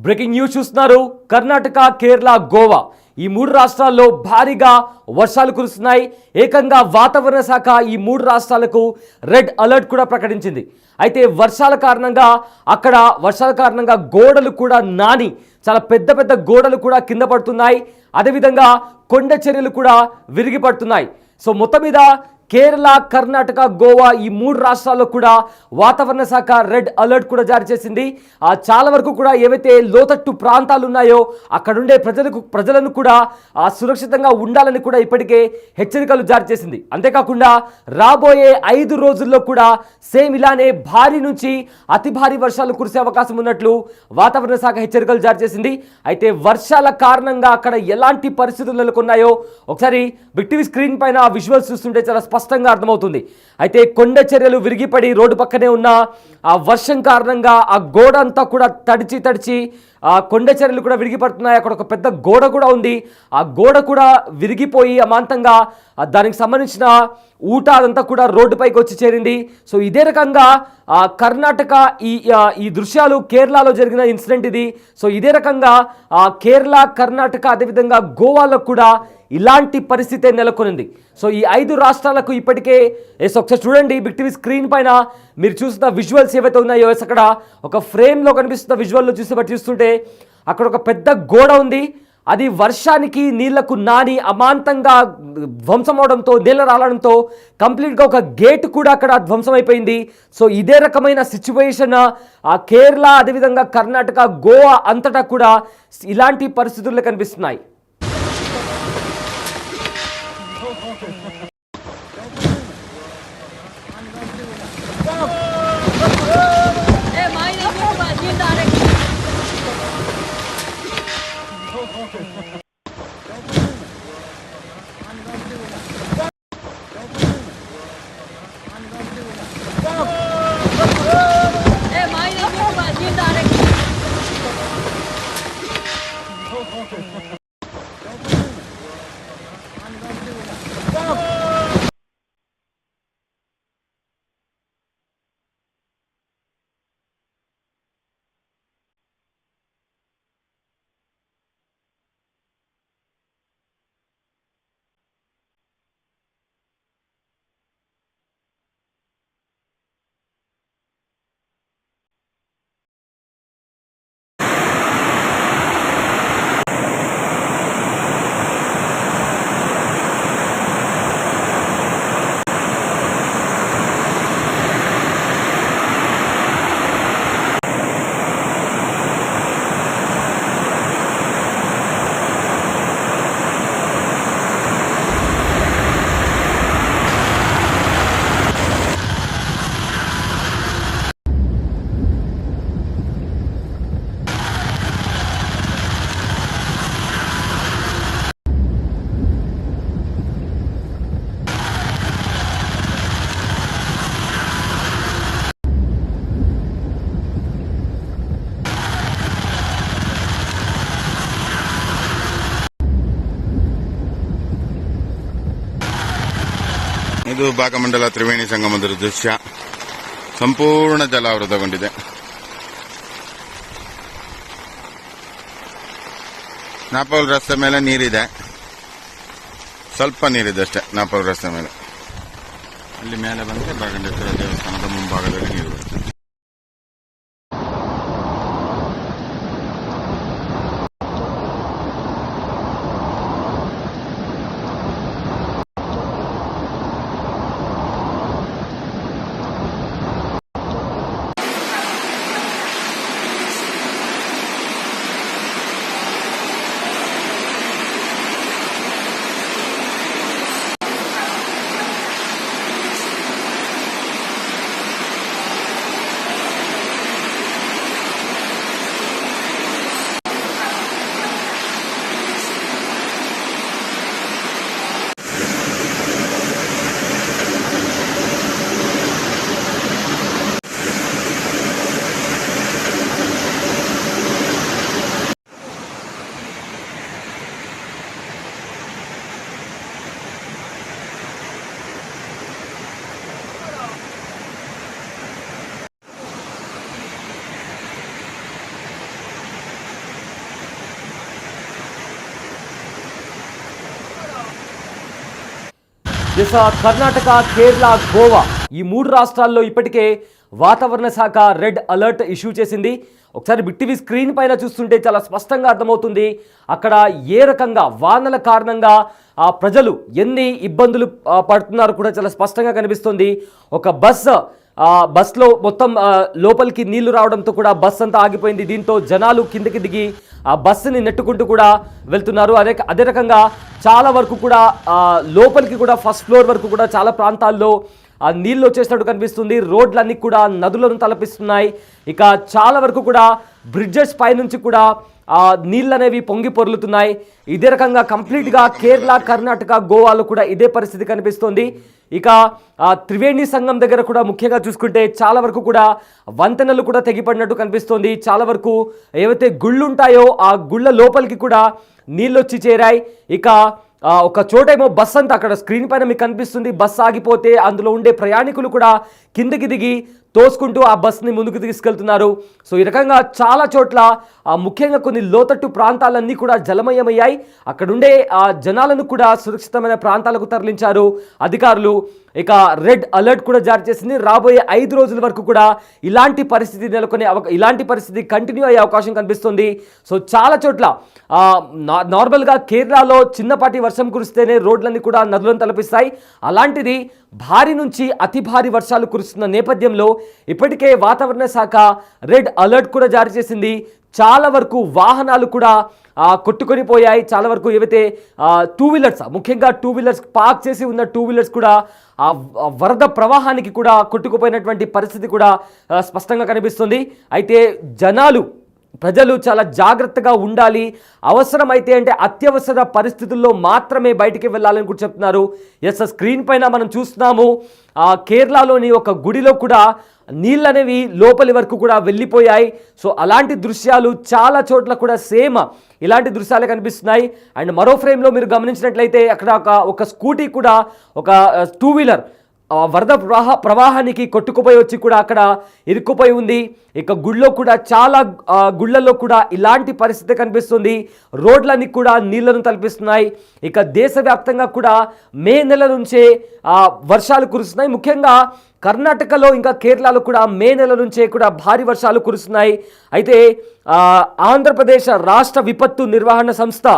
Breaking news చూస్తున్నారు. కర్ణాటక, కేరళ, గోవా ఈ మూడు రాష్ట్రాల్లో భారీగా వర్షాలు కురుస్తున్నాయి. ఏకంగా వాతావరణ శాఖ ఈ మూడు రాష్ట్రాలకు రెడ్ అలర్ట్ కూడా ప్రకటించింది. అయితే వర్షాల కారణంగా గోడలు కూడా నాని చాలా పెద్ద పెద్ద గోడలు కూడా కింద పడుతున్నాయి. అదేవిధంగా కొండ చర్యలు కూడా విరిగి పడుతున్నాయి. సో మొత్తం మీద కేరళ, కర్ణాటక, గోవా ఈ మూడు రాష్ట్రాల్లో కూడా వాతావరణ శాఖ రెడ్ అలర్ట్ కూడా జారీ చేసింది. చాలా వరకు కూడా ఏవైతే లోతట్టు ప్రాంతాలు ఉన్నాయో అక్కడుండే ప్రజలను కూడా సురక్షితంగా ఉండాలని కూడా ఇప్పటికే హెచ్చరికలు జారీ చేసింది. అంతేకాకుండా రాబోయే 5 రోజుల్లో కూడా సేమ్ ఇలానే భారీ నుంచి అతి భారీ వర్షాలు కురిసే అవకాశం ఉన్నట్లు వాతావరణ శాఖ హెచ్చరికలు జారీ చేసింది. అయితే వర్షాల కారణంగా అక్కడ ఎలాంటి పరిస్థితులు నెలకొన్నాయో ఒకసారి బిగ్ టీవీ స్క్రీన్ పైన ఆ విజువల్స్ చూస్తుంటే చాలా స్పష్టంగా అర్థమవుతుంది. అయితే కొండ చర్యలు విరిగిపడి రోడ్డు పక్కనే ఉన్న ఆ వర్షం కారణంగా ఆ గోడ అంతా కూడా తడిచి ఆ కొండ చర్యలు కూడా విరిగిపడుతున్నాయి. అక్కడ ఒక పెద్ద గోడ కూడా ఉంది. ఆ గోడ కూడా విరిగిపోయి అమాంతంగా దానికి సంబంధించిన ఊట అదంతా కూడా రోడ్డుపైకి వచ్చి చేరింది. సో ఇదే రకంగా కర్ణాటక ఈ దృశ్యాలు కేరళలో జరిగిన ఇన్సిడెంట్ ఇది. సో ఇదే రకంగా కేరళ, కర్ణాటక అదేవిధంగా గోవాలో కూడా ఇలాంటి పరిస్థితి నెలకొనింది. సో ఈ 5 రాష్ట్రాలకు ఇప్పటికే ఒకసారి చూడండి బిగ్ టీవీ స్క్రీన్ పైన మీరు చూస్తున్న విజువల్స్ ఏవైతే ఉన్నాయో అక్కడ ఒక ఫ్రేమ్లో కనిపిస్తున్న విజువల్లో చూస్తుంటే అక్కడ ఒక పెద్ద గోడ ఉంది. అది వర్షానికి నీళ్లకు నాని అమాంతంగా ధ్వంసం అవడంతో, నీళ్ళ రాలడంతో కంప్లీట్గా ఒక గేట్ కూడా అక్కడ ధ్వంసం అయిపోయింది. సో ఇదే రకమైన సిచ్యువేషన్ కేరళ అదేవిధంగా కర్ణాటక, గోవా అంతటా కూడా ఇలాంటి పరిస్థితుల్లో కనిపిస్తున్నాయి. ಇದು ಭಾಗಮಂಡಲ ತ್ರಿವೇಣಿ ಸಂಗಮದ ದೃಶ್ಯ. ಸಂಪೂರ್ಣ ಜಲಾವೃತಗೊಂಡಿದೆ. ನಾಪೌಲ್ ರಸ್ತೆ ಮೇಲೆ ನೀರಿದೆ, ಸ್ವಲ್ಪ ನೀರಿದೆ ಅಷ್ಟೇ. ನಾಪೌಲ್ ರಸ್ತೆ ಮೇಲೆ ಅಲ್ಲಿ ಮೇಲೆ ಬಂದರೆ ಭಾಗಂಡೇಶ್ವರ ದೇವಸ್ಥಾನದ ಮುಂಭಾಗದಲ್ಲಿ ನೀರು ಬರುತ್ತೆ. దిశ కర్ణాటక, కేరళ, గోవా ఈ 3 రాష్ట్రాల్లో ఇప్పటికే వాతావరణ శాఖ రెడ్ అలర్ట్ ఇష్యూ చేసింది. ఒకసారి బిగ్ టీవీ స్క్రీన్ పైన చూస్తుంటే చాలా స్పష్టంగా అర్థమవుతుంది అక్కడ ఏ రకంగా వానల కారణంగా ప్రజలు ఎన్ని ఇబ్బందులు పడుతున్నారో కూడా చాలా స్పష్టంగా కనిపిస్తుంది. ఒక బస్లో మొత్తం లోపలికి నీళ్లు రావడంతో కూడా బస్ అంతా ఆగిపోయింది. దీంతో జనాలు కిందకి దిగి ఆ బస్సుని నెట్టుకుంటూ కూడా వెళ్తున్నారు. అదే రకంగా చాలా వరకు కూడా లోపలికి కూడా ఫస్ట్ ఫ్లోర్ వరకు కూడా చాలా ప్రాంతాల్లో నీళ్ళు వచ్చేసినట్టు కనిపిస్తుంది. రోడ్లన్నీ కూడా నదులను తలపిస్తున్నాయి. ఇక చాలా వరకు కూడా బ్రిడ్జెస్ పైనుంచి కూడా నీళ్ళు అనేవి పొంగి పొర్లుతున్నాయి. ఇదే రకంగా కంప్లీట్గా కేరళ, కర్ణాటక, గోవాలో కూడా ఇదే పరిస్థితి కనిపిస్తోంది. ఇక త్రివేణి సంగం దగ్గర కూడా ముఖ్యంగా చూసుకుంటే చాలా వరకు కూడా వంతెనలు కూడా తెగిపడినట్టు కనిపిస్తోంది. చాలా వరకు ఏవైతే గుళ్ళు ఉంటాయో ఆ గుళ్ళ లోపలికి కూడా నీళ్ళు వచ్చి చేరాయి. ఇక ఒక చోటేమో బస్ అంతా అక్కడ స్క్రీన్ పైన మీకు కనిపిస్తుంది. బస్ ఆగిపోతే అందులో ఉండే ప్రయాణికులు కూడా కిందకి దిగి తోసుకుంటూ ఆ బస్ని ముందుకు తీసుకెళ్తున్నారు. సో ఈ రకంగా చాలా చోట్ల ముఖ్యంగా కొన్ని లోతట్టు ప్రాంతాలన్నీ కూడా జలమయమయ్యాయి. అక్కడుండే జనాలను కూడా సురక్షితమైన ప్రాంతాలకు తరలించారు అధికారులు. ఇక రెడ్ అలర్ట్ కూడా జారీ చేసింది. రాబోయే 5 రోజుల వరకు కూడా ఇలాంటి పరిస్థితి కంటిన్యూ అయ్యే అవకాశం కనిపిస్తుంది. సో చాలా చోట్ల నార్మల్గా కేరళలో చిన్నపాటి వర్షం కురిస్తేనే రోడ్లన్నీ కూడా నదులను తలపిస్తాయి. అలాంటిది భారీ నుంచి అతి భారీ వర్షాలు కురుస్తున్న నేపథ్యంలో ఇప్పటికే వాతావరణ శాఖ రెడ్ అలర్ట్ కూడా జారీ చేసింది. చాలా వరకు వాహనాలు కూడా కొట్టుకొని పోయాయి. చాలా వరకు ఏవైతే 2 వీలర్స్ ముఖ్యంగా 2 వీలర్స్ పార్క్ చేసి ఉన్న 2 వీలర్స్ కూడా వరద ప్రవాహానికి కూడా కొట్టుకుపోయినటువంటి పరిస్థితి కూడా స్పష్టంగా కనిపిస్తుంది. అయితే ప్రజలు చాలా జాగ్రత్తగా ఉండాలి. అవసరమైతే అంటే అత్యవసర పరిస్థితుల్లో మాత్రమే బయటికి వెళ్ళాలని కూడా చెప్తున్నారు. స్క్రీన్ పైన మనం చూస్తున్నాము కేరళలోని ఒక గుడిలో కూడా నీళ్ళు అనేవి లోపలి వరకు కూడా వెళ్ళిపోయాయి. సో అలాంటి దృశ్యాలు చాలా చోట్ల కూడా సేమ్ ఇలాంటి దృశ్యాలే కనిపిస్తున్నాయి. అండ్ మరో ఫ్రేమ్లో మీరు గమనించినట్లయితే అక్కడ ఒక స్కూటీ కూడా ఒక 2 వీలర్ వరద ప్రవాహానికి కొట్టుకుపోయి వచ్చి కూడా అక్కడ ఇరుక్కుపోయి ఉంది. ఇక చాలా గుళ్ళల్లో కూడా ఇలాంటి పరిస్థితి కనిపిస్తుంది. రోడ్లన్నీ కూడా నీళ్లను తలపిస్తున్నాయి. ఇక దేశవ్యాప్తంగా కూడా మే నెల నుంచే వర్షాలు కురుస్తున్నాయి. ముఖ్యంగా కర్ణాటకలో ఇంకా కేరళలో కూడా మే నెల నుంచే కూడా భారీ వర్షాలు కురుస్తున్నాయి. అయితే ఆంధ్రప్రదేశ్ రాష్ట్ర విపత్తు నిర్వహణ సంస్థ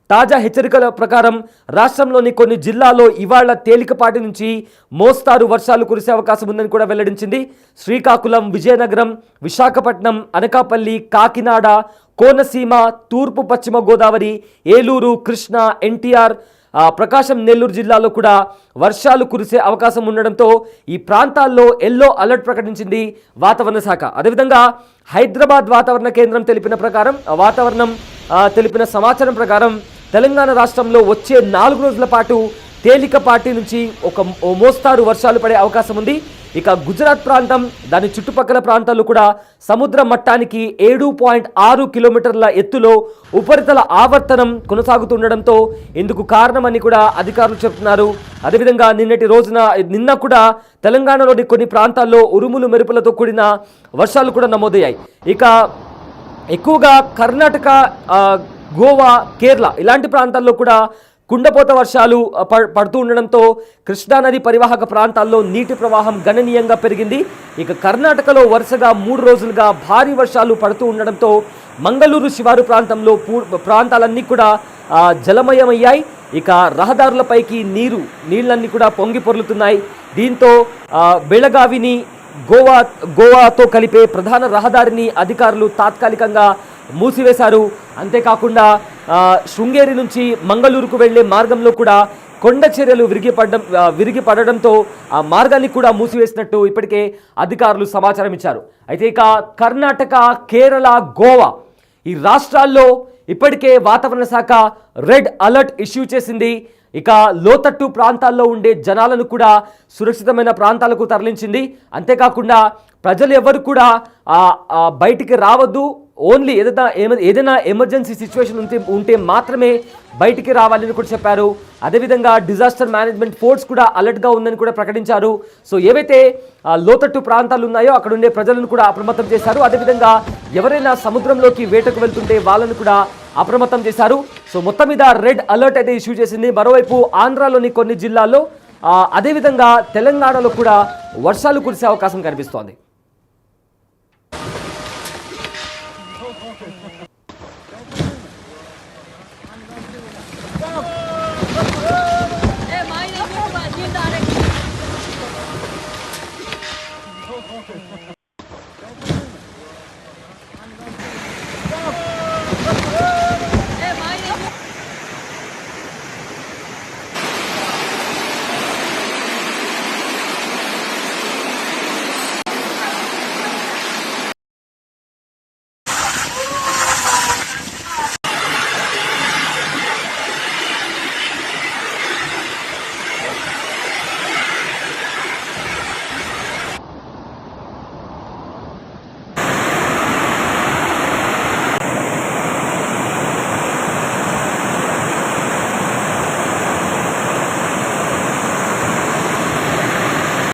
తాజా హెచ్చరికల ప్రకారం రాష్ట్రంలోని కొన్ని జిల్లాల్లో ఇవాళ తేలికపాటి నుంచి మోస్తారు వర్షాలు కురిసే అవకాశం ఉందని కూడా వెల్లడించింది. శ్రీకాకుళం, విజయనగరం, విశాఖపట్నం, అనకాపల్లి, కాకినాడ, కోనసీమ, తూర్పు పశ్చిమ గోదావరి, ఏలూరు, కృష్ణా, ఎన్టీఆర్, ప్రకాశం, నెల్లూరు జిల్లాలో కూడా వర్షాలు కురిసే అవకాశం ఉండడంతో ఈ ప్రాంతాల్లో ఎల్లో అలర్ట్ ప్రకటించింది వాతావరణ శాఖ. అదేవిధంగా హైదరాబాద్ వాతావరణ కేంద్రం తెలిపిన సమాచారం ప్రకారం తెలంగాణ రాష్ట్రంలో వచ్చే 4 రోజుల పాటు తేలికపాటి నుంచి ఒక మోస్తారు వర్షాలు పడే అవకాశం ఉంది. ఇక గుజరాత్ ప్రాంతం దాని చుట్టుపక్కల ప్రాంతాల్లో కూడా సముద్ర మట్టానికి 7.6 కిలోమీటర్ల ఎత్తులో ఉపరితల ఆవర్తనం కొనసాగుతుండడంతో ఇందుకు కారణమని కూడా అధికారులు చెబుతున్నారు. అదేవిధంగా నిన్న కూడా తెలంగాణలోని కొన్ని ప్రాంతాల్లో ఉరుములు మెరుపులతో కూడిన వర్షాలు కూడా నమోదయ్యాయి. ఇక ఎక్కువగా కర్ణాటక, గోవా, కేరళ ఇలాంటి ప్రాంతాల్లో కూడా కుండపోత వర్షాలు పడుతూ ఉండడంతో కృష్ణానది పరివాహక ప్రాంతాల్లో నీటి ప్రవాహం గణనీయంగా పెరిగింది. ఇక కర్ణాటకలో వరుసగా 3 రోజులుగా భారీ వర్షాలు పడుతూ ఉండడంతో మంగళూరు శివారు ప్రాంతాలన్నీ కూడా జలమయమయ్యాయి. ఇక రహదారులపైకి నీళ్ళన్నీ కూడా పొంగి పొర్లుతున్నాయి. దీంతో బెళగావిని గోవాతో కలిపే ప్రధాన రహదారిని అధికారులు తాత్కాలికంగా మూసివేశారు. అంతేకాకుండా శృంగేరి నుంచి మంగళూరుకు వెళ్లే మార్గంలో కూడా కొండ చర్యలు విరిగి పడడంతో ఆ మార్గాన్ని కూడా మూసివేసినట్టు ఇప్పటికే అధికారులు సమాచారం ఇచ్చారు. అయితే ఇక కర్ణాటక, కేరళ, గోవా ఈ రాష్ట్రాల్లో ఇప్పటికే వాతావరణ శాఖ రెడ్ అలర్ట్ ఇష్యూ చేసింది. ఇక లోతట్టు ప్రాంతాల్లో ఉండే జనాలను కూడా సురక్షితమైన ప్రాంతాలకు తరలించింది. అంతేకాకుండా ప్రజలు ఎవరు కూడా బయటికి రావద్దు. ఓన్లీ ఏదైనా ఎమర్జెన్సీ సిచ్యువేషన్ ఉంటే మాత్రమే బయటికి రావాలని కూడా చెప్పారు. అదేవిధంగా డిజాస్టర్ మేనేజ్మెంట్ ఫోర్స్ కూడా అలర్ట్గా ఉందని కూడా ప్రకటించారు. సో ఏవైతే లోతట్టు ప్రాంతాలు ఉన్నాయో అక్కడ ఉండే ప్రజలను కూడా అప్రమత్తం చేశారు. అదేవిధంగా ఎవరైనా సముద్రంలోకి వేటకు వెళ్తుంటే వాళ్ళను కూడా అప్రమత్తం చేశారు. సో మొత్తం మీద రెడ్ అలర్ట్ అయితే ఇష్యూ చేసింది. మరోవైపు ఆంధ్రాలోని కొన్ని జిల్లాల్లో అదేవిధంగా తెలంగాణలో కూడా వర్షాలు కురిసే అవకాశం కనిపిస్తోంది.